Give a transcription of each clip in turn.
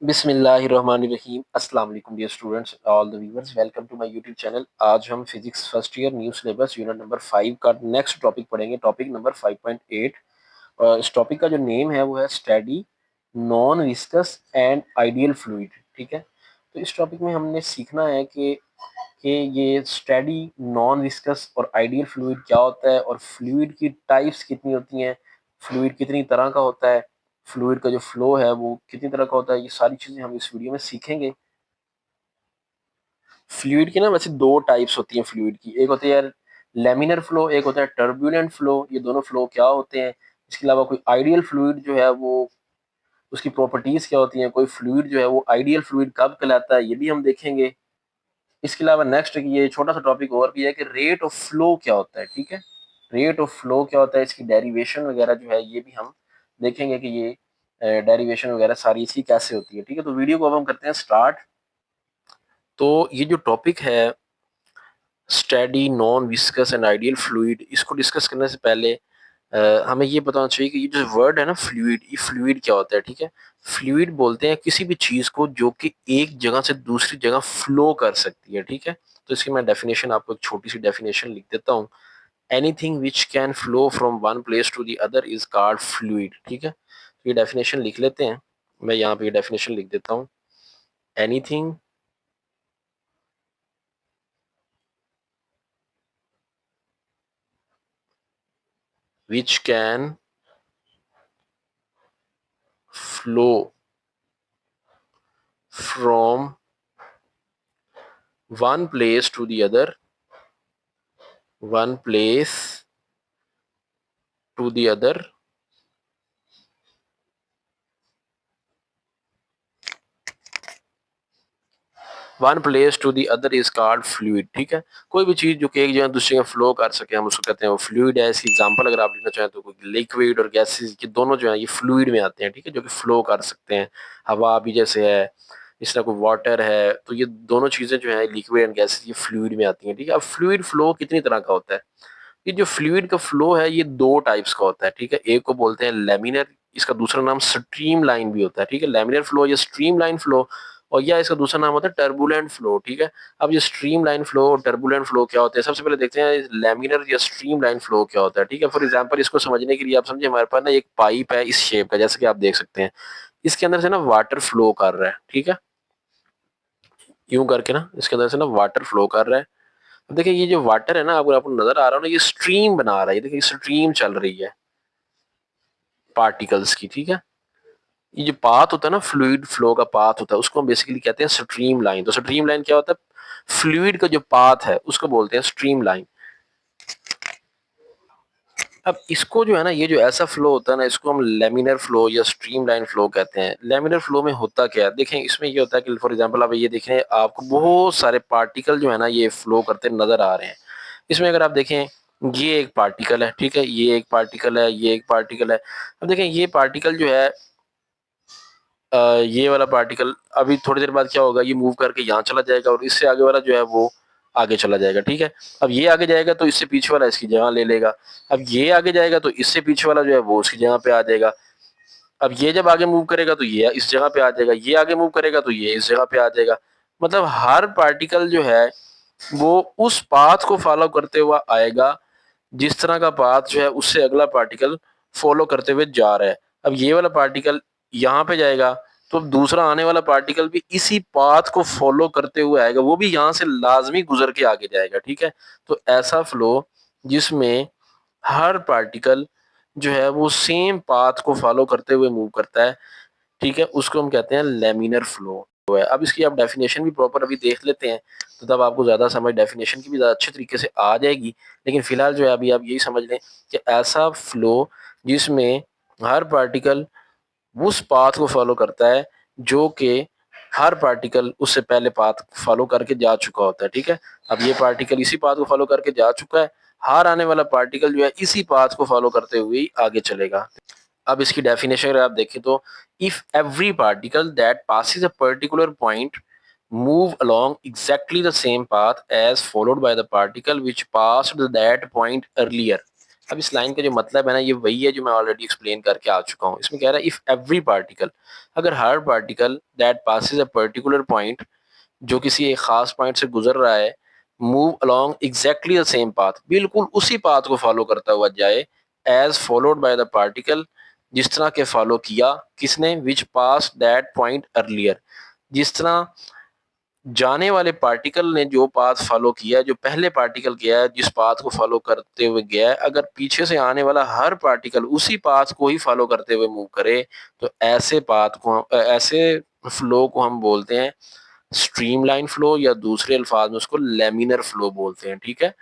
बिस्मिल्लाहिर्रहमानिर्रहीम अस्सलाम वालेकुम dear students all the viewers welcome to my YouTube channel. आज हम physics first year new syllabus unit number 5 का नेक्स्ट टॉपिक पढ़ेंगे, टॉपिक नंबर 5.8। इस टॉपिक का जो नेम है वो है steady non viscous and ideal fluid. ठीक है, तो इस टॉपिक में हमने सीखना है कि ये स्टेडी नॉन विस्कस और आइडियल फ्लूइड क्या होता है और फ्लूइड की टाइप्स कितनी होती हैं, फ्लूइड कितनी तरह का होता है, फ्लूइड का जो फ्लो है वो कितनी तरह का होता है। ये सारी चीजें हम इस वीडियो में सीखेंगे। फ्लूइड की ना वैसे दो टाइप्स होती हैं फ्लूइड की, एक होती है लेमिनर फ्लो, एक होता है टर्बुलेंट फ्लो। ये दोनों फ्लो क्या होते हैं, इसके अलावा कोई आइडियल फ्लूइड जो है वो उसकी प्रॉपर्टीज क्या होती हैं, कोई फ्लूइड जो है वो आइडियल फ्लूइड कब कहलाता है, ये भी हम देखेंगे। इसके अलावा नेक्स्ट ये छोटा सा टॉपिक और भी है कि रेट ऑफ फ्लो क्या होता है। ठीक है, रेट ऑफ फ्लो क्या होता है, इसकी डेरिवेशन वगैरह जो है ये भी हम देखेंगे कि ये डेरिवेशन वगैरह सारी इसकी कैसे होती है। ठीक है, तो वीडियो को अब हम करते हैं स्टार्ट। तो ये जो टॉपिक है steady non viscous and ideal fluid, इसको डिस्कस करने से पहले हमें ये बताना चाहिए कि ये जो वर्ड है ना फ्लूइड, ये फ्लूइड क्या होता है। ठीक है, फ्लूइड बोलते हैं किसी भी चीज को जो कि एक जगह से दूसरी जगह फ्लो कर सकती है। ठीक है, तो इसकी मैं डेफिनेशन आपको एक छोटी सी डेफिनेशन लिख देता हूँ। Anything which can flow from one place to the other is called fluid. ठीक है, तो ये डेफिनेशन लिख लेते हैं। मैं यहाँ पे ये डेफिनेशन लिख देता हूँ। Anything which can flow from one place to the other, one place to the other, one place to the other is called fluid. ठीक है, कोई भी चीज जो कि एक जगह दूसरी जगह फ्लो कर सके हम उसको कहते हैं वो फ्लूइड है। इसकी एग्जांपल अगर आप लेना चाहें तो कोई लिक्विड और गैसेस ये दोनों जो है ये फ्लूइड में आते हैं। ठीक है, जो कि फ्लो कर सकते हैं। हवा भी जैसे है, इस तरह कोई वाटर है, तो ये दोनों चीजें जो है लिक्विड एंड गैसेस ये फ्लूइड में आती हैं। ठीक है, अब फ्लूइड फ्लो कितनी तरह का होता है, ये जो फ्लूइड का फ्लो है ये दो टाइप्स का होता है। ठीक है, एक को बोलते हैं लेमिनर, इसका दूसरा नाम स्ट्रीम लाइन भी होता है। ठीक है, लेमिनर फ्लो या स्ट्रीम लाइन फ्लो, और या इसका दूसरा नाम होता है टर्बुलेंट फ्लो। ठीक है, अब ये स्ट्रीम लाइन फ्लो और टर्बुलेंट फ्लो क्या होते हैं, सबसे पहले देखते हैं लेमिनर या स्ट्रीम लाइन फ्लो क्या होता है। ठीक है, फॉर एग्जांपल इसको समझने के लिए आप समझिए हमारे पास ना एक पाइप है इस शेप का, जैसे कि आप देख सकते हैं इसके अंदर से ना वाटर फ्लो कर रहा है। ठीक है, यूं करके ना इसके अंदर से ना वाटर फ्लो कर रहा है। अब देखिए ये जो वाटर है ना, अगर आपको नजर आ रहा हो ना, ये स्ट्रीम बना रहा है। ये देखिए स्ट्रीम चल रही है पार्टिकल्स की। ठीक है, ये जो पाथ होता है ना फ्लूइड फ्लो का पाथ होता है उसको हम बेसिकली कहते हैं स्ट्रीम लाइन। तो स्ट्रीम लाइन क्या होता है, फ्लूइड का जो पाथ है उसको बोलते हैं स्ट्रीम लाइन। अब इसको जो है ना, ये जो ऐसा फ्लो होता है ना, इसको हम लेमिनर फ्लो या स्ट्रीम लाइन फ्लो कहते हैं। लेमिनर फ्लो में होता क्या है, देखें इसमें ये होता है कि फॉर एग्जांपल आप ये देखें, आपको बहुत सारे पार्टिकल जो है ना ये फ्लो करते नजर आ रहे हैं। इसमें अगर आप देखें ये एक पार्टिकल है। ठीक है, ये एक पार्टिकल है, ये एक पार्टिकल है। अब देखें ये पार्टिकल जो है ये वाला पार्टिकल अभी थोड़ी देर बाद क्या होगा, ये मूव करके यहाँ चला जाएगा और इससे आगे वाला जो है वो आगे चला जाएगा। ठीक है, अब ये आगे जाएगा तो इससे पीछे वाला इसकी जगह ले लेगा। अब ये आगे जाएगा तो इससे पीछे वाला जो है वो उसकी जगह पे आ जाएगा। अब ये जब आगे मूव करेगा तो ये इस जगह पे आ जाएगा, ये आगे मूव करेगा तो ये इस जगह पे आ जाएगा। मतलब हर पार्टिकल जो है वो उस पाथ को फॉलो करते हुआ आएगा जिस तरह का पाथ जो है उससे अगला पार्टिकल फॉलो करते हुए जा रहा है। अब ये वाला पार्टिकल यहाँ पे जाएगा तो दूसरा आने वाला पार्टिकल भी इसी पाथ को फॉलो करते हुए आएगा, वो भी यहाँ से लाजमी गुजर के आगे जाएगा। ठीक है, तो ऐसा फ्लो जिसमें हर पार्टिकल जो है वो सेम पाथ को फॉलो करते हुए मूव करता है, ठीक है, उसको हम कहते हैं लेमिनर फ्लो है। अब इसकी आप डेफिनेशन भी प्रॉपर अभी देख लेते हैं तो तब आपको ज्यादा समझ डेफिनेशन की भी ज्यादा अच्छे तरीके से आ जाएगी। लेकिन फिलहाल जो है अभी आप यही समझ लें कि ऐसा फ्लो जिसमें हर पार्टिकल उस पाथ को फॉलो करता है जो कि हर पार्टिकल उससे पहले पाथ फॉलो करके जा चुका होता है। ठीक है, अब ये पार्टिकल इसी पाथ को फॉलो करके जा चुका है, हर आने वाला पार्टिकल जो है इसी पाथ को फॉलो करते हुए ही आगे चलेगा। अब इसकी डेफिनेशन अगर आप देखें तो if every particle that passes a particular point move along exactly the same path as followed by the particle which passed that point earlier, अब इस लाइन का जो मतलब है ना, ये वही है जो मैं ऑलरेडी एक्सप्लेन करके आ चुका हूँ। इसमें कह रहा है इफ एवरी पार्टिकल, अगर हर particle that passes a particular point, जो किसी एक खास पॉइंट से गुजर रहा है, move along exactly the same path, बिल्कुल उसी पाथ को फॉलो करता हुआ जाए, as followed by the particle, जिस तरह के फॉलो किया किसने, which pass that point earlier, जिस तरह जाने वाले पार्टिकल ने जो पाथ फॉलो किया है, जो पहले पार्टिकल गया है जिस पाथ को फॉलो करते हुए गया है, अगर पीछे से आने वाला हर पार्टिकल उसी पाथ को ही फॉलो करते हुए मूव करे, तो ऐसे पाथ को ऐसे फ्लो को हम बोलते हैं स्ट्रीमलाइन फ्लो, या दूसरे अल्फाज में उसको लेमिनर फ्लो बोलते हैं। ठीक है,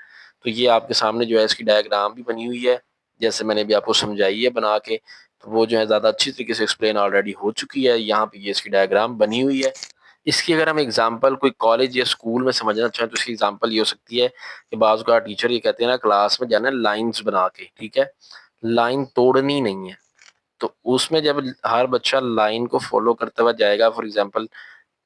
तो ये आपके सामने जो है इसकी डायग्राम भी बनी हुई है, जैसे मैंने भी आपको समझाई है बना के, तो वो जो है ज़्यादा अच्छी तरीके से एक्सप्लेन ऑलरेडी हो चुकी है। यहाँ पे ये इसकी डायग्राम बनी हुई है। इसकी अगर हम एग्जांपल कोई कॉलेज या स्कूल में समझना चाहें, तो इसकी एग्जांपल ये हो सकती है कि बाज़ का टीचर ये कहते हैं ना, क्लास में जाना लाइंस बना के, ठीक है, लाइन तोड़नी नहीं है। तो उसमें जब हर बच्चा लाइन को फॉलो करता हुआ जाएगा, फॉर एग्जांपल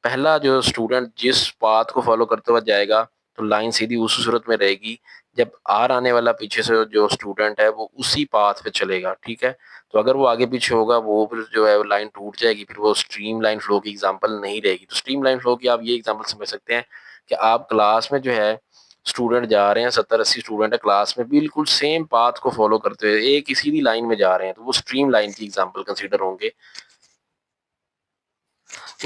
पहला जो स्टूडेंट जिस पाथ को फॉलो करते हुआ जाएगा, तो लाइन सीधी उस सूरत में रहेगी जब आर आने वाला पीछे से जो स्टूडेंट है वो उसी पाथ पे चलेगा। ठीक है, तो अगर वो आगे पीछे होगा, वो फिर जो है वो लाइन टूट जाएगी, फिर वो स्ट्रीम लाइन फ्लो की एग्जांपल नहीं रहेगी। तो स्ट्रीम लाइन फ्लो की आप ये एग्जांपल समझ सकते हैं कि आप क्लास में जो है स्टूडेंट जा रहे हैं, 70-80 स्टूडेंट है क्लास में, बिल्कुल सेम पाथ को फॉलो करते हुए एक ही सीधी लाइन में जा रहे हैं, तो वो स्ट्रीम लाइन की एग्जांपल कंसीडर होंगे।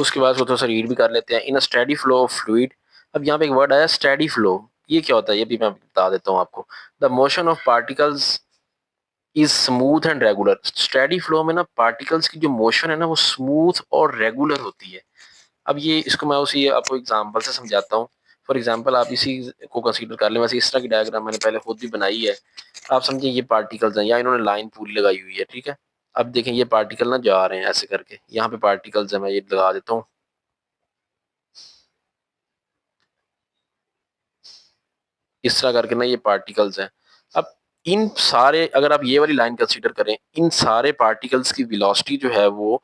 उसके बाद उसको थोड़ा सा रीड भी कर लेते हैं। In a steady flow of fluid, अब यहाँ पे एक वर्ड आया स्टेडी फ्लो, ये क्या होता है ये भी मैं बता देता हूँ आपको। The motion of particles is smooth and regular. Steady flow में ना पार्टिकल्स की जो मोशन है ना वो स्मूथ और रेगुलर होती है। अब ये इसको मैं उसी आपको एग्जांपल से समझाता हूँ। फॉर एग्जांपल आप इसी को कंसीडर कर लें, वैसे इस तरह की डायग्राम मैंने पहले खुद भी बनाई है। आप समझिए ये पार्टिकल्स हैं, या इन्होंने लाइन पूरी लगाई हुई है, ठीक है। अब देखें ये पार्टिकल ना जा रहे हैं ऐसे करके, यहाँ पे पार्टिकल्स है, मैं ये लगा देता हूँ इस तरह करके ना, ये पार्टिकल्स हैं। अब इन सारे, अगर आप ये वाली लाइन कंसीडर करें, इन सारे पार्टिकल्स की वेलोसिटी जो है वो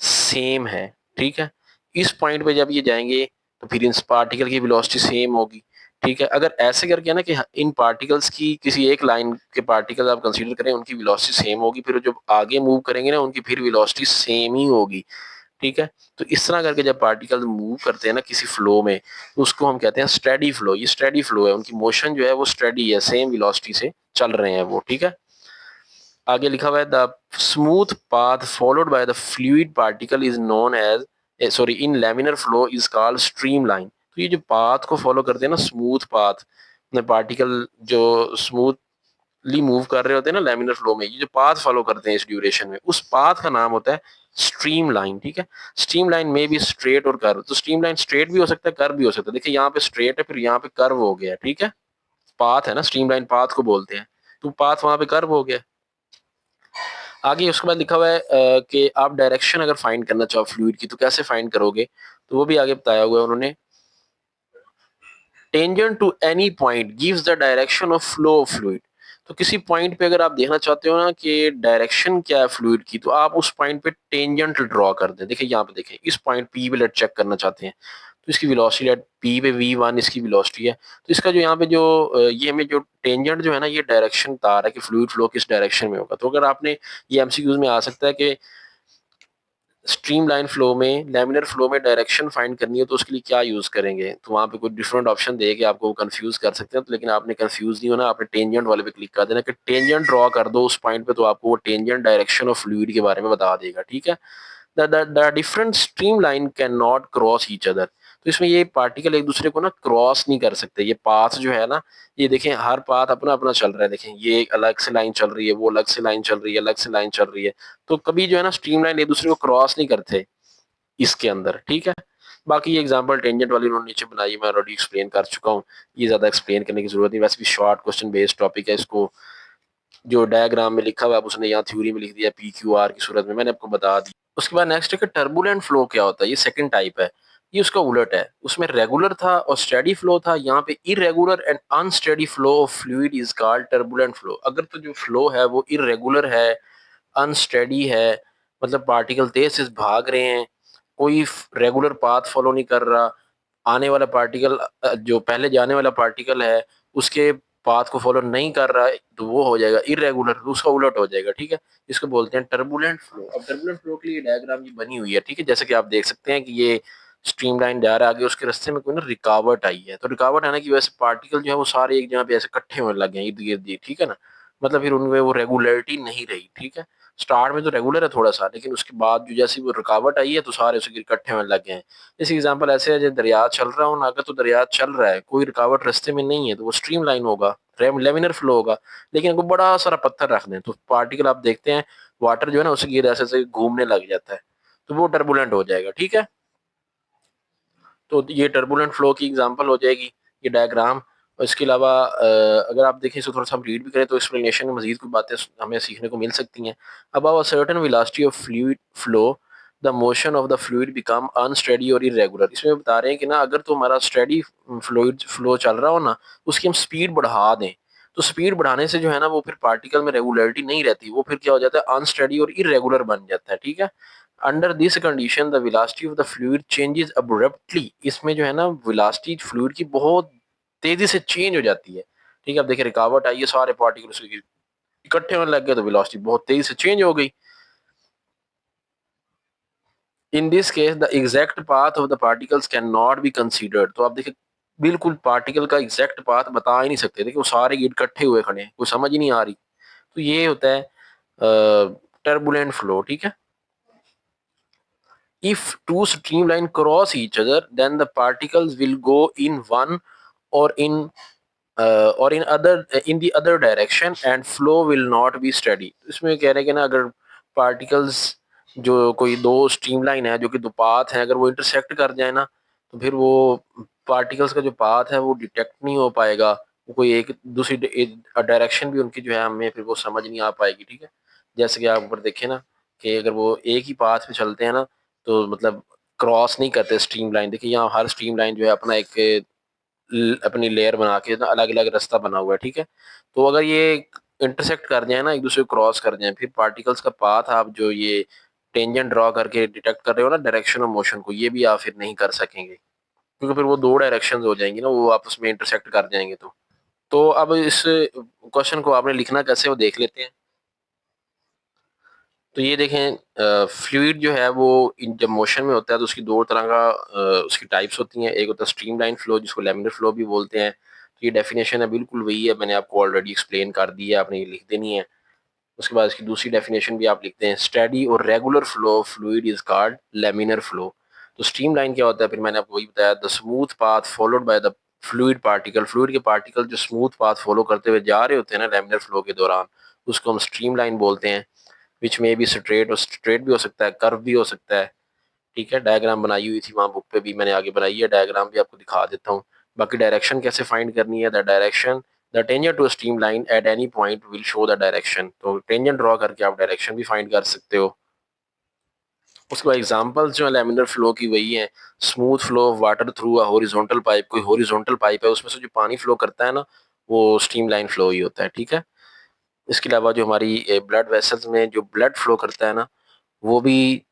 सेम है, ठीक है। इस पॉइंट पे जब ये जाएंगे तो फिर इन पार्टिकल की वेलोसिटी सेम होगी, ठीक है। अगर ऐसे करके ना कि इन पार्टिकल्स की किसी एक लाइन के पार्टिकल आप कंसीडर करें, उनकी वेलोसिटी सेम होगी, फिर जब आगे मूव करेंगे ना उनकी फिर वेलोसिटी सेम ही होगी, ठीक है। तो इस तरह करके जब पार्टिकल मूव करते हैं ना किसी फ्लो में, तो उसको हम कहते हैं स्टेडी फ्लो। ये स्टेडी फ्लो है, उनकी मोशन जो है वो स्टेडी है, सेम वेलोसिटी से चल रहे हैं वो, ठीक है। आगे लिखा हुआ है the smooth path followed by the fluid particle is known as sorry in laminar flow is called stream line. तो ये जो पाथ को फॉलो करते हैं ना, स्मूथ पाथ में पार्टिकल जो स्मूथली मूव कर रहे होते हैं ना लैमिनर फ्लो में, ये जो पाथ फॉलो करते हैं इस ड्यूरेशन में, उस पाथ का नाम होता है स्ट्रीम लाइन, ठीक है। स्ट्रीम लाइन में भी स्ट्रेट और कर्व, तो स्ट्रीम लाइन स्ट्रेट भी हो सकता है, कर्व भी हो सकता है। देखिए यहाँ पे स्ट्रेट है, फिर यहाँ पे कर्व हो गया, ठीक है। पाथ है ना, स्ट्रीम लाइन पाथ को बोलते हैं, तो पाथ वहां पे कर्व हो गया। आगे उसके बाद लिखा हुआ है कि आप डायरेक्शन अगर फाइंड करना चाहो फ्लूइड की, तो कैसे फाइंड करोगे, तो वो भी आगे बताया हुआ है उन्होंने। Tangent to any point gives the direction of flow of fluid. तो किसी पॉइंट पे अगर आप देखना चाहते हो ना कि डायरेक्शन क्या है फ्लूइड की, तो आप उस पॉइंट पे टेंजेंट ड्रॉ कर दें। देखिए यहाँ पे देखें, इस पॉइंट पी पे लेट चेक करना चाहते हैं, तो इसकी वेलोसिटी लेट पी पे v1 इसकी वेलोसिटी है। तो इसका जो यहाँ पे जो ये हमें जो टेंजेंट जो है ना, ये डायरेक्शन बता रहा है कि फ्लूइड फ्लो किस डायरेक्शन में होगा। तो अगर आपने ये एमसीक्यूज में आ सकता है कि स्ट्रीमलाइन फ्लो में, लैमिनर फ्लो में डायरेक्शन फाइंड करनी है, तो उसके लिए क्या यूज करेंगे, तो वहां पे कुछ डिफरेंट ऑप्शन दे के आपको कंफ्यूज कर सकते हैं। तो लेकिन आपने कंफ्यूज नहीं होना, आपने टेंजेंट वाले पे क्लिक कर देना कि टेंजेंट ड्रॉ कर दो उस पॉइंट पे, तो आपको वो टेंजेंट डायरेक्शन ऑफ फ्लूइड के बारे में बता देगा, ठीक है। The different streamline can not cross each other. तो इसमें ये पार्टिकल एक दूसरे को ना क्रॉस नहीं कर सकते। ये पाथ जो है ना, ये देखें हर पाथ अपना अपना चल रहा है। देखें ये एक अलग से लाइन चल रही है, वो अलग से लाइन चल रही है, अलग से लाइन चल रही है। तो कभी जो है ना स्ट्रीमलाइन एक दूसरे को क्रॉस नहीं करते इसके अंदर, ठीक है। बाकी ये एग्जांपल टेंजेंट वाली उन्होंने नीचे बनाई, मैं ऑलरेडी एक्सप्लेन कर चुका हूँ, ये ज्यादा एक्सप्लेन करने की जरूरत नहीं। वैसे भी शॉर्ट क्वेश्चन बेस्ड टॉपिक है, इसको जो डायग्राम में लिखा हुआ है उसने यहाँ थ्योरी में लिख दिया पी क्यू आर की सूरत में, मैंने आपको बता दी। उसके बाद नेक्स्ट है कि टर्बुलेंट फ्लो क्या होता है, ये सेकंड टाइप है। ये उसका उलट है, उसमें रेगुलर था और स्टेडी फ्लो था, यहाँ पे irregular and unsteady flow of fluid is called turbulent flow. अगर तो जो फ्लो है वो इरेगुलर है, अनस्टेडी है, मतलब पार्टिकल तेज से भाग रहे हैं, कोई रेगुलर पाथ फॉलो नहीं कर रहा, आने वाला पार्टिकल जो पहले जाने वाला पार्टिकल है उसके पाथ को फॉलो नहीं कर रहा है तो वो हो जाएगा इरेगुलर, तो उसका उलट हो जाएगा, ठीक है। इसको बोलते हैं टर्बुलेंट फ्लो। अब टर्बुलेंट फ्लो के लिए डायग्राम ये बनी हुई है, ठीक है। जैसे कि आप देख सकते हैं कि ये स्ट्रीमलाइन जा रहा है आगे, उसके रास्ते में कोई ना रुकावट आई है, तो रुकावट आने की वजह से पार्टिकल जो है वो सारे एक जगह पे ऐसे इकट्ठे होने लगे हैं इर्द गिर्द, ठीक है ना। मतलब फिर उनमें वो रेगुलरिटी नहीं रही, ठीक है। स्टार्ट में तो रेगुलर है थोड़ा सा, लेकिन उसके बाद जो जैसे वो रुकावट आई है तो सारे उसके इकट्ठे होने लगे हैं। इस एग्जांपल ऐसे है, जैसे दरिया चल रहा हो ना, अगर तो दरिया चल रहा है, कोई रुकावट रास्ते में नहीं है, तो वो स्ट्रीम लाइन होगा, लेमिनर फ्लो होगा। लेकिन अगर बड़ा सारा पत्थर रख दें तो पार्टिकल आप देखते हैं वाटर जो है ना उसकी ऐसे ऐसे घूमने लग जाता है, तो वो टर्बुलेंट हो जाएगा, ठीक है। तो ये टर्बुलेंट फ्लो की एग्जांपल हो जाएगी ये डायग्राम। और इसके अलावा अगर आप देखें इसको थोड़ा सा हम रीड भी करें तो एक्सप्लेनेशन में मजीद कुछ बातें हमें सीखने को मिल सकती हैं। Above a certain velocity of fluid flow the motion of the fluid become unsteady और इरेगुलर। इसमें बता रहे हैं कि ना अगर तो हमारा स्टेडी फ्लूइड फ्लो चल रहा हो ना, उसकी हम स्पीड बढ़ा दें, तो स्पीड बढ़ाने से जो है ना वो फिर पार्टिकल में रेगुलरिटी नहीं रहती, वो फिर क्या हो जाता है अनस्टेडी और इरेगुलर बन जाता है, ठीक है। Under this condition the velocity of the fluid changes abruptly. इसमें जो है ना वेलोसिटी फ्लूइड की बहुत तेजी से चेंज हो जाती है, ठीक है। अब देखिए रुकावट आई है, सारे पार्टिकल्स इकट्ठे होने लग गए, तो वेलोसिटी बहुत तेजी से चेंज हो गई। In this case the exact path of the particles can not be considered. तो आप देखिए बिल्कुल पार्टिकल का एग्जैक्ट पाथ बता ही नहीं सकते, देखिए वो सारे इकट्ठे हुए खड़े हैं, कोई समझ ही नहीं आ रही। तो ये होता है टर्बुलेंट फ्लो, ठीक है। If two streamlines cross each other, then the particles will go in one or in the other direction and flow will not be steady। इसमें कह रहे हैं कि ना अगर पार्टिकल्स जो कोई दो स्ट्रीमलाइन है, जो कि दो पाथ हैं, अगर वो इंटरसेक्ट कर जाए ना, तो फिर वो पार्टिकल्स का जो पाथ है वो डिटेक्ट नहीं हो पाएगा, वो कोई एक दूसरी डायरेक्शन भी उनकी जो है हमें फिर वो समझ नहीं आ पाएगी, ठीक है। जैसे कि आप ऊपर देखें ना कि अगर वो एक ही पाथ पे चलते हैं ना, तो मतलब क्रॉस नहीं करते स्ट्रीम लाइन। देखिए यहाँ हर स्ट्रीम लाइन जो है अपना एक अपनी लेयर बना के ना अलग अलग रास्ता बना हुआ है, ठीक है। तो अगर ये इंटरसेक्ट कर जाए ना, एक दूसरे को क्रॉस कर जाए, फिर पार्टिकल्स का पाथ आप जो ये टेंजेंट ड्रॉ करके डिटेक्ट कर रहे हो ना डायरेक्शन ऑफ मोशन को, ये भी आप फिर नहीं कर सकेंगे, क्योंकि फिर वो दो डायरेक्शन हो जाएंगी ना, वो आपस में इंटरसेक्ट कर जाएंगे। तो अब इस क्वेश्चन को आपने लिखना कैसे वो देख लेते हैं। तो ये देखें फ्लूइड जो है वो जब मोशन में होता है तो उसकी दो तरह का उसकी टाइप्स होती हैं। एक होता है स्ट्रीमलाइन फ्लो, जिसको लैमिनर फ्लो भी बोलते हैं। तो ये डेफिनेशन है बिल्कुल वही है, मैंने आपको ऑलरेडी एक्सप्लेन कर दी है, आपने ये लिख देनी है। उसके बाद इसकी दूसरी डेफिनेशन भी आप लिखते हैं, स्टेडी और regular flow of fluid is called laminar flow. तो स्ट्रीमलाइन क्या होता है, फिर मैंने आपको वही बताया, the smooth path followed by the fluid particle. Fluid के पार्टिकल जो स्मूथ पाथ फॉलो करते हुए जा रहे होते हैं ना लैमिनर फ्लो के दौरान, उसको हम स्ट्रीमलाइन बोलते हैं। विच में भी स्ट्रेट, और स्ट्रेट भी हो सकता है, कर्व भी हो सकता है, ठीक है। डायग्राम बनाई हुई थी वहाँ बुक पे भी, मैंने आगे बनाई है, डायग्राम भी आपको दिखा देता हूँ। बाकी डायरेक्शन कैसे फाइंड करनी है, the direction the tangent to stream line at any point will show the direction. तो टेंजेंट ड्रॉ करके आप डायरेक्शन भी फाइंड कर सकते हो। उसके बाद एग्जांपल्स जो है लैमिनर फ्लो की वही है, smooth flow of water through a horizontal pipe. कोई हॉरिजॉन्टल पाइप है, उसमें से जो पानी फ्लो करता है ना, वो स्ट्रीम लाइन फ्लो ही होता है, ठीक है। इसके अलावा जो हमारी ब्लड वेसल्स में जो ब्लड फ्लो करता है ना, वो भी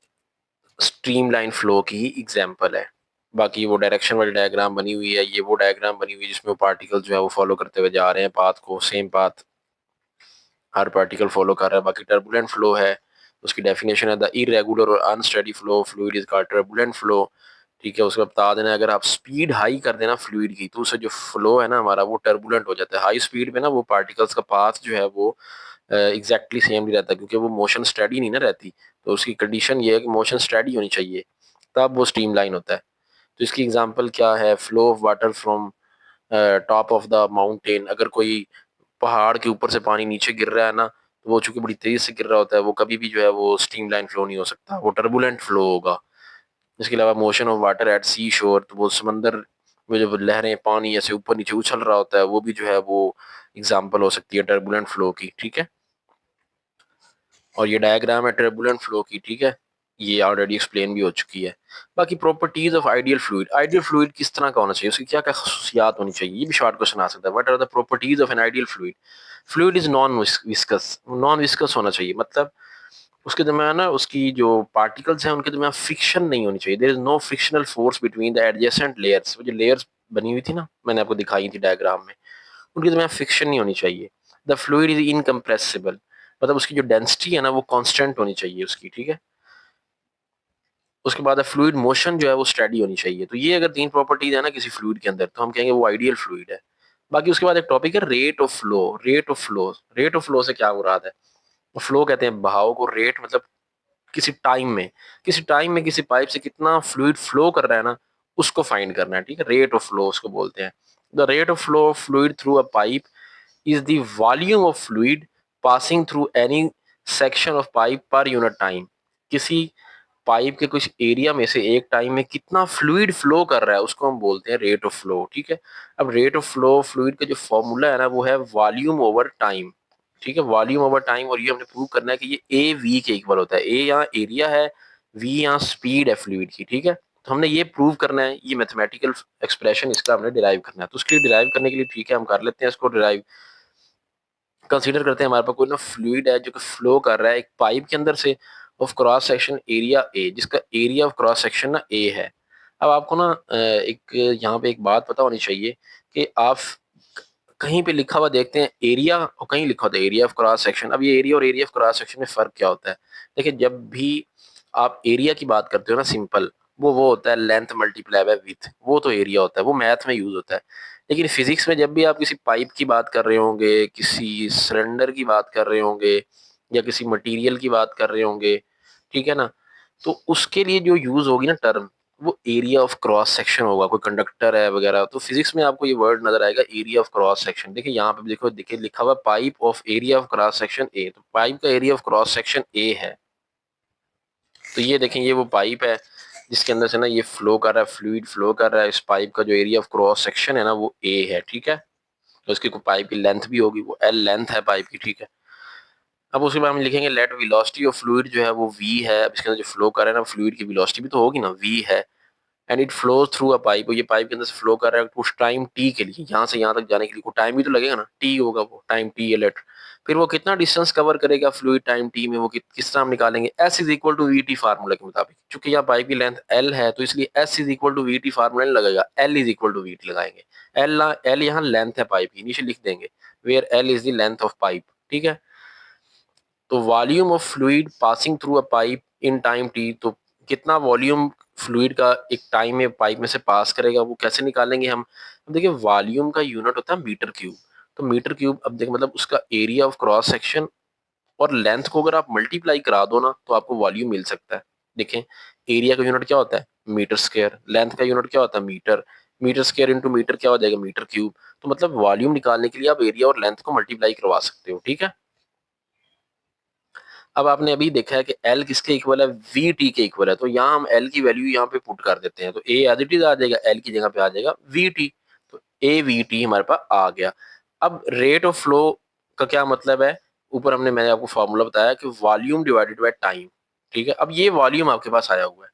स्ट्रीमलाइन फ्लो की ही एग्जांपल है। बाकी वो डायरेक्शन वाली डायग्राम बनी हुई है, ये वो डायग्राम बनी हुई है जिसमें वो पार्टिकल जो है वो फॉलो करते हुए जा रहे हैं पाथ को, सेम पाथ हर पार्टिकल फॉलो कर रहा है। बाकी टर्बुलेंट फ्लो है, उसकी डेफिनेशन है द इरेगुलर और unsteady flow of fluid is called turbulent flow, ठीक है। उसका बता देना अगर आप स्पीड हाई कर देना फ्लूइड की, तो उससे जो फ्लो है ना हमारा वो टर्बुलेंट हो जाता है। हाई स्पीड पे ना वो पार्टिकल्स का पाथ जो है वो एग्जैक्टली सेम नहीं रहता, क्योंकि वो मोशन स्टडी नहीं ना रहती। तो उसकी कंडीशन ये है कि मोशन स्टडी होनी चाहिए, तब वो स्ट्रीम लाइन होता है। तो इसकी एग्जांपल क्या है, flow of water from top of the mountain. अगर कोई पहाड़ के ऊपर से पानी नीचे गिर रहा है ना, तो वो चूंकि बड़ी तेजी से गिर रहा होता है, वो कभी भी जो है वो स्ट्रीम लाइन फ्लो नहीं हो सकता, वो टर्बुलेंट फ्लो होगा। इसके अलावा मोशन ऑफ वाटर एट सी शोर, तो वो समंदर में जब लहरें पानी ऐसे ऊपर नीचे उछल रहा होता है, वो भी जो है वो एग्जाम्पल हो सकती है टर्बुलेंट फ्लो की, ठीक है। और ये डायग्राम है टर्बुलेंट फ्लो की, ठीक है, ये ऑलरेडी एक्सप्लेन भी हो चुकी है। बाकी properties of ideal fluid, ideal fluid किस तरह का होना चाहिए, उसकी क्या क्या खसूसियात होनी चाहिए, ये भी शॉर्ट क्वेश्चन आ सकता है। What are the properties of an ideal fluid. Fluid is non viscous, non viscous होना चाहिए, मतलब उसके दरमियान ना उसकी जो पार्टिकल्स हैं उनके दरमियान फ्रिक्शन नहीं होनी चाहिए। There is no frictional force between the adjacent layers. वो जो लेयर्स बनी हुई थी ना, मैंने आपको दिखाई थी डायग्राम में, उनके दरमियान फ्रिक्शन नहीं होनी चाहिए। द फ्लूइड इज इनकम्प्रेसिबल, मतलब उसकी जो डेंसिटी है ना वो कांस्टेंट होनी चाहिए उसकी, ठीक है। उसके बाद फ्लूइड मोशन जो है वो स्टेडी होनी चाहिए। तो ये अगर 3 प्रॉपर्टीज है ना किसी फ्लूइड के अंदर, तो हम कहेंगे वो आइडियल फ्लूइड है। बाकी उसके बाद एक टॉपिक है rate of flow. Rate of flow, rate of flow से क्या मुराद है? फ्लो कहते हैं बहाव को, रेट मतलब किसी टाइम में किसी पाइप से कितना फ्लूइड फ्लो कर रहा है ना, उसको फाइंड करना है, ठीक है। रेट ऑफ फ्लो उसको बोलते हैं। The rate of flow of fluid through a pipe is the volume of fluid passing through any section of pipe per unit time. किसी पाइप के कुछ एरिया में से एक टाइम में कितना फ्लूइड फ्लो कर रहा है उसको हम बोलते हैं रेट ऑफ फ्लो, ठीक है। अब रेट ऑफ फ्लो फ्लूइड का जो फॉर्मूला है ना वो है वॉल्यूम ओवर टाइम, ठीक है। वॉल्यूम ओवर टाइम, और ये हमने प्रूव करना है कि ये ए वी के इक्वल होता है। ए यहाँ एरिया है, वी यहाँ स्पीड है फ्लूइड की, ठीक है। तो हमने ये प्रूव करना है, ये मैथमेटिकल एक्सप्रेशन इसका हमने डिराइव करना है। तो उसके लिए डिराइव करने के लिए ठीक है हम कर लेते हैं इसको डिराइव। कंसीडर करते हैं हमारे पास कोई ना फ्लूइड है जो कि फ्लो कर रहा है एक पाइप के अंदर से of cross section area A, जिसका एरिया ऑफ क्रॉस सेक्शन ना ए है। अब आपको ना एक यहाँ पे एक बात पता होनी चाहिए कि आप कहीं पे लिखा हुआ देखते हैं एरिया और कहीं लिखा होता है एरिया ऑफ क्रॉस सेक्शन। अब ये एरिया और एरिया ऑफ क्रॉस सेक्शन में फर्क क्या होता है? देखिए, जब भी आप एरिया की बात करते हो ना, सिंपल वो होता है लेंथ मल्टीप्लाई बाय विड्थ, वो तो एरिया होता है, वो मैथ में यूज होता है। लेकिन फिजिक्स में जब भी आप किसी पाइप की बात कर रहे होंगे, किसी सिलेंडर की बात कर रहे होंगे, या किसी मटेरियल की बात कर रहे होंगे, ठीक है ना, तो उसके लिए जो यूज होगी ना टर्म, वो एरिया ऑफ क्रॉस सेक्शन होगा। कोई कंडक्टर है वगैरह, तो फिजिक्स में आपको ये वर्ड नजर आएगा एरिया ऑफ क्रॉस सेक्शन। देखिए यहाँ पे देखो, देखिए लिखा हुआ pipe of area of cross section A, तो पाइप का area of cross section A है। तो ये देखें, ये वो पाइप है जिसके अंदर से ना ये फ्लो कर रहा है, फ्लूइड फ्लो कर रहा है। इस पाइप का जो एरिया ऑफ क्रॉस सेक्शन है ना वो ए है, ठीक है। तो इसकी कोई पाइप की लेंथ भी होगी, वो एल लेंथ है पाइप की, ठीक है। अब उसके बाद हम लिखेंगे लेट वेलोसिटी ऑफ फ्लूइड जो है वो वी है। अब इसके अंदर जो फ्लो कर रहा है ना फ्लूइड की वेलोसिटी भी तो होगी ना, वी है। And it flows through a pipe, ये पाइप के अंदर से फ्लो कर रहा है कुछ टाइम टी के लिए, यहाँ से यहाँ तक जाने के लिए कुछ टाइम भी तो लगेगा ना, टी होगा वो टाइम टी है लेट। फिर वो कितना डिस्टेंस कवर करेगा फ्लूइड टाइम टी में, वो किस तरह हम निकालेंगे? S is equal to V T formula के मुताबिक। चूंकि यहाँ पाइप की लेंथ एल है तो इसलिए S is equal to V T formula नहीं लगेगा, L is equal to V T लगाएंगे। एल यहाँ लेंथ है पाइप की, नीचे लिख देंगे where L is the length of pipe, ठीक है। तो volume of fluid passing through a pipe in time T, तो कितना वॉल्यूम फ्लूइड का एक टाइम में पाइप में से पास करेगा, वो कैसे निकालेंगे हम? अब देखिए, वॉल्यूम का यूनिट होता है मीटर क्यूब। तो मीटर क्यूब, अब देखिए मतलब उसका एरिया ऑफ क्रॉस सेक्शन और लेंथ को अगर आप मल्टीप्लाई करा दो ना तो आपको वॉल्यूम मिल सकता है। देखें, एरिया का यूनिट क्या होता है? Metre square. लेंथ का यूनिट क्या होता है? Metre. Metre square into metre क्या हो जाएगा? Metre cube. तो मतलब वॉल्यूम निकालने के लिए आप एरिया और लेंथ को मल्टीप्लाई करवा सकते हो, ठीक है। अब आपने अभी देखा है कि L किसके इक्वल है? वी टी के इक्वल है। तो यहाँ हम L की वैल्यू यहाँ पे पुट कर देते हैं, तो A एज इट इज आ जाएगा, L की जगह पे आ जाएगा वी टी। तो ए वी टी हमारे पास आ गया। अब रेट ऑफ फ्लो का क्या मतलब है? ऊपर मैंने आपको फॉर्मूला बताया कि वॉल्यूम डिवाइडेड बाय टाइम, ठीक है। अब ये वॉल्यूम आपके पास आया हुआ है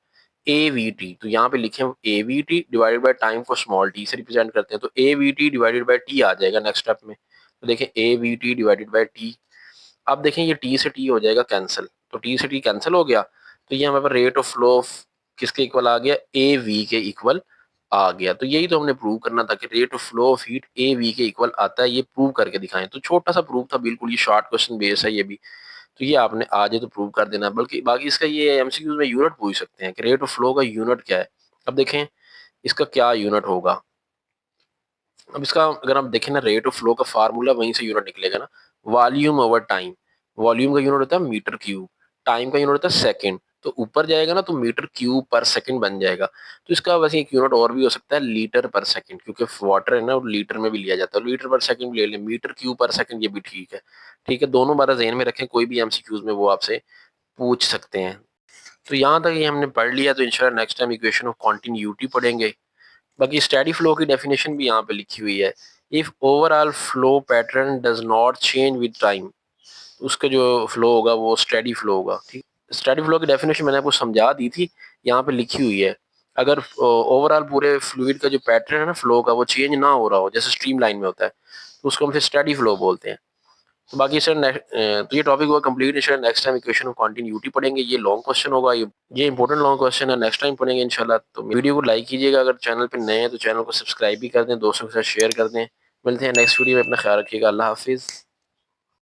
ए वी टी, तो यहाँ पे लिखे A V T divided by time को स्मॉल टी से रिप्रेजेंट करते हैं, तो A V T divided by T आ जाएगा नेक्स्ट स्टेप में। तो देखें A V T divided by T, अब देखें ये टी से टी हो जाएगा कैंसिल, तो टी से टी कैंसिल हो गया। तो ये हमारे पास रेट ऑफ फ्लो ऑफ किसके इक्वल आ गया? ए वी के इक्वल आ गया। तो यही तो हमने प्रूव करना था कि rate of flow of heat A V के इक्वल आता है, ये प्रूव करके दिखाएं। तो छोटा सा प्रूव था बिल्कुल, ये शॉर्ट क्वेश्चन बेस है ये भी। तो ये आपने आज ही तो प्रूव कर देना, बल्कि बाकी इसका ये एमसीक्यूज में यूनिट पूछ सकते हैं कि रेट ऑफ फ्लो का यूनिट क्या है। अब देखें इसका क्या यूनिट होगा। अब इसका अगर आप देखें ना, रेट ऑफ फ्लो का फार्मूला वहीं से यूनिट निकलेगा ना, वॉल्यूम ओवर टाइम। वॉल्यूम का यूनिट होता है मीटर क्यूब, टाइम का यूनिट होता है सेकंड। तो ऊपर जाएगा ना तो मीटर क्यूब पर सेकंड बन जाएगा। तो इसका वैसे एक यूनिट और भी हो सकता है लीटर पर सेकंड, क्योंकि वाटर है ना वो लीटर में भी लिया जाता है, लीटर पर सेकंड ले लें, मीटर क्यूब पर सेकंड ये भी ठीक है। ठीक है, दोनों बार ज़हन में रखें, कोई भी एमसीक्यूज में वो आपसे पूछ सकते हैं। तो यहाँ तक ये हमने पढ़ लिया, तो इंशाल्लाह next time equation of continuity पढ़ेंगे। बाकी स्टेडी फ्लो की डेफिनेशन भी यहाँ पे लिखी हुई है। If overall flow pattern does not change with time, उसका जो फ्लो होगा वो स्टेडी फ्लो होगा, ठीक। स्टेडी फ्लो की डेफिनेशन मैंने आपको समझा दी थी, यहाँ पे लिखी हुई है। अगर ओवरऑल पूरे फ्लूइड का जो पैटर्न है ना फ्लो का वो चेंज ना हो रहा हो, जैसे स्ट्रीम लाइन में होता है, तो उसको हम फिर स्टेडी फ्लो बोलते हैं। तो बाकी सर तो ये टॉपिक हुआ कंप्लीट। इंशाल्लाह next time equation of continuity पढ़ेंगे, ये लॉन्ग क्वेश्चन होगा, ये इंपॉर्टेंट लॉन्ग क्वेश्चन है, नेक्स्ट टाइम पढ़ेंगे इंशाल्लाह। तो वीडियो को लाइक कीजिएगा, अगर चैनल पे नए हैं तो चैनल को सब्सक्राइब भी कर दें, दोस्तों के साथ शेयर कर दें। मिलते हैं नेक्स्ट वीडियो में, अपना ख्याल रखिएगा, अल्लाह हाफिज़।